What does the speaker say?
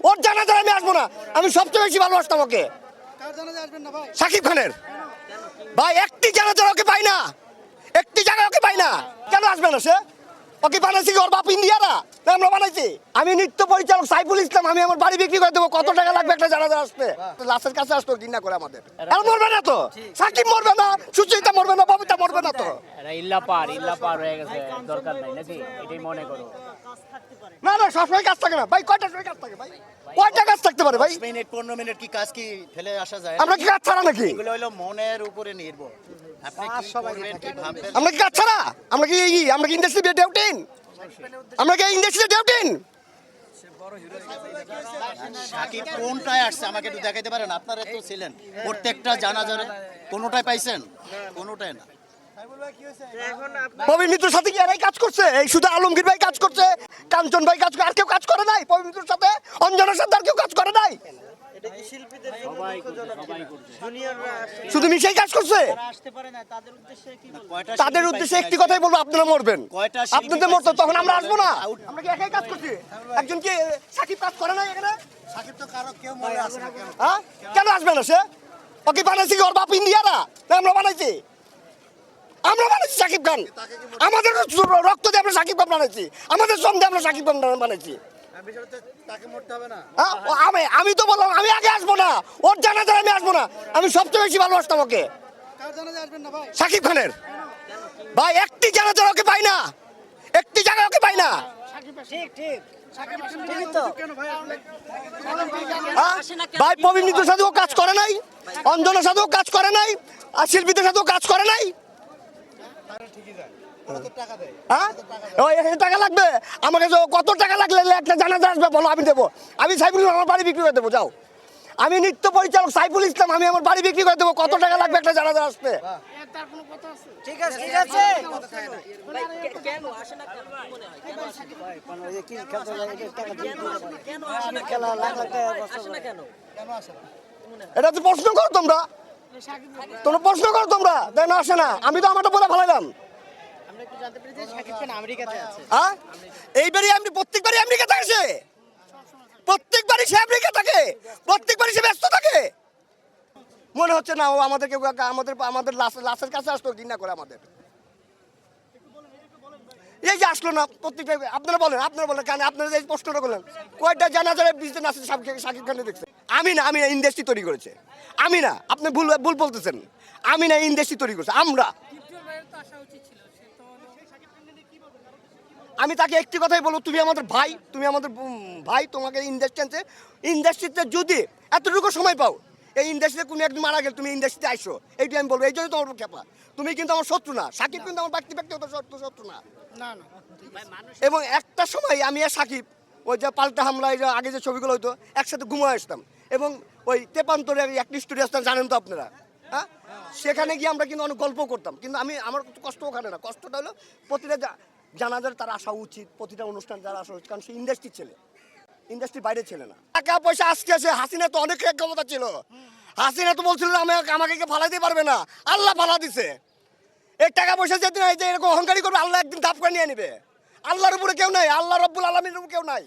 ওর জানাজায় আমি আসবো না। আমি সবচেয়ে বেশি ভালোবাসতাম ওকে। শাকিব খানের। ভাই একটি জানাজায় ওকে পাই না, একটি জায়গায় ওকে পাই না। কেন আসবে না সে? ওকে বানাইছি ওর বাপ ইন্ডিয়ারা, আমরা বানাইছি। আমি নৃত্য পরিচালক সাইফুল ইসলাম, আমি আমার বাড়ি বিক্রি করে দেবো। কত টাকা লাগবে একটা জানাজা আসতে? লাশের কাছে আসতো ঘৃণা করে আমাদের। আর মরবে না তো, সাকিব মরবে না, সুচিতা মরবে না, ববিতা মরবে না তো। ইল্লা পার হয়ে গেছে, দরকার নাই নাকি? এটাই মনে করো। না না, সবসময় কাজ থাকে না ভাই। কয়টা সময় কাজ থাকে ভাই? কয়টা কাজ থাকতে পারে ভাই? 15 মিনিট কি কাজ কি ফেলে আসা যায়? আমরা কি কাজ ছাড়া নাকি? এগুলো হলো মনের উপরে নির্ভর। আপনি কি করবেন, কি ভাববেন? আমরা কি কাজ ছাড়া? আমরা কি ইন্ডাস্ট্রি ডেউটিন? আমরা কি ইন্ডাস্ট্রি ডেউটিন? সাকিব কোনটায় আসছে আমাকে একটু দেখাইতে পারেন? আপনারা তো ছিলেন প্রত্যেকটা জানাজারে, কোনোটায় পাইছেন? কোনোটায় না। প্রবীণ মিত্রর সাথে কি এরাই কাজ করছে? এই শুধু আলমগীর ভাই কাজ করছে, কাঞ্চন ভাই কাজ করে, আর কেউ কাজ করে নাই? প্রবীণ মিত্রর সাথে, অঞ্জনার সাথে আর কেউ কাজ করে নাই? শুধু মিশেই কাজ করছে। তাদের উদ্দেশ্যে একটি কথাই বলবো, আপনারা মরবেন। আপনাদের মরতো তখন আমরা আসবো না। আমরা কি একাই কাজ করছি? একজন কি সাকিব কাজ করে নাই এখানে? সাকিব তো কারো কেউ মরে আসে না কেন? হ্যাঁ, কেন আসবে না সে? ওকে বানাইছি ওর বাপ ইন্ডিয়ারা, আমরা বানাইছি। আমরা বানাইছি সাকিব খান, আমাদের রক্ত দিয়ে আমরা সাকিব খান বানাইছি, আমাদের শ্রম দিয়ে আমরা সাকিব খান বানাইছি। আমি তো বললাম আমি আগে আসবো না, ওর জানাজায় আমি আসবো না। আমি সবচেয়ে বেশি ভালোবাসতাম ওকে। শাকিব খানের। ভাই একটি জানাজায় ওকে পাই না, একটি জায়গায় ওকে পাই না। ভাই প্রবীণ মিত্রের সাথেও কাজ করে নাই, অঞ্জনার সাথেও কাজ করে নাই, আর শিল্পীদের সাথেও কাজ করে নাই। টাকা লাগবে আমাকে, কত টাকা লাগলে একটা জানাজা আসবে বলো, আমি দেবো। আমি সাইফুল আমার বাড়ি বিক্রি করে দেবো, যাও। আমি নৃত্য পরিচালক সাইফুল ইসলাম, আমি আমার বাড়ি বিক্রি করে দেবো। কত টাকা লাগবে একটা জানাজা আসতে? এটা তো প্রশ্ন করো তোমরা, প্রশ্ন করো তোমরা, তাই না? আসে না, আমি তো আমারটা বলে ভালাইলাম। এইবারই আমি প্রত্যেকবারই আমেরিকা থাকে সে, প্রত্যেকবারই সে আমেরিকা থাকে, প্রত্যেকবারই সে ব্যস্ত থাকে। মনে হচ্ছে না ও আমাদের কেউ আমাদের লাশের কাছে আসতো ঘৃণা করে আমাদের। এই যে আসলো না প্রত্যেকটা। আপনারা বলেন কেন? আপনারা এই প্রশ্নটা করলেন, কয়টা জানাজারে বিজনেস আছে শাকিব খানের দেখছে? আমি না, আমি ইন্ডাস্ট্রি তৈরি করেছে। আমি না, আপনি ভুল বলতেছেন। আমি না, ইন্ডাস্ট্রি তৈরি করছে আমরা। আমি তাকে একটি কথাই বলবো, তুমি আমাদের ভাই, তোমাকে ইন্ডাস্ট্রিতে যদি এতটুকু সময় পাও, এই ইন্ডাস্ট্রিতে কোনো একদিন মারা গেলে তুমি ইন্ডাস্ট্রিতে আইসো, এইটাই আমি বলবো। এই জন্য তোমার খেপা। তুমি কিন্তু আমার শত্রু না, সাকিব কিন্তু আমার ব্যক্তিগত শত্রু না। এবং একটা সময় আমি আর সাকিব ওই যে পাল্টা হামলায় আগে যে ছবিগুলো হতো একসাথে ঘুমিয়ে আসতাম, এবং ওই তেপান্তরের একটা স্টুডিও আসতাম, জানেন তো আপনারা। হ্যাঁ, সেখানে গিয়ে আমরা কিন্তু অনেক গল্প করতাম। কিন্তু আমার কষ্ট ওখানে না, কষ্টটা হলো প্রতিটা জানাজার তার আসা উচিত, প্রতিটা অনুষ্ঠান যারা আসা উচিত, কারণ সে ইন্ডাস্ট্রির ছেলে, ইন্ডাস্ট্রির বাইরে ছেলে না। টাকা পয়সা আজকে আছে, হাসিনা তো অনেক ক্ষমতা ছিল। হাসিনা তো বলছিল আমাকে ফালাইতে পারবে না, আল্লাহ ফালা দিছে। এই টাকা পয়সা যেদিন এরকম অহংকারী করবে, আল্লাহ একদিন ধাপ করে নিয়ে নিবে। আল্লাহর উপরে কেউ নাই, আল্লাহ রব্বুল আলামিনের উপরে কেউ নাই।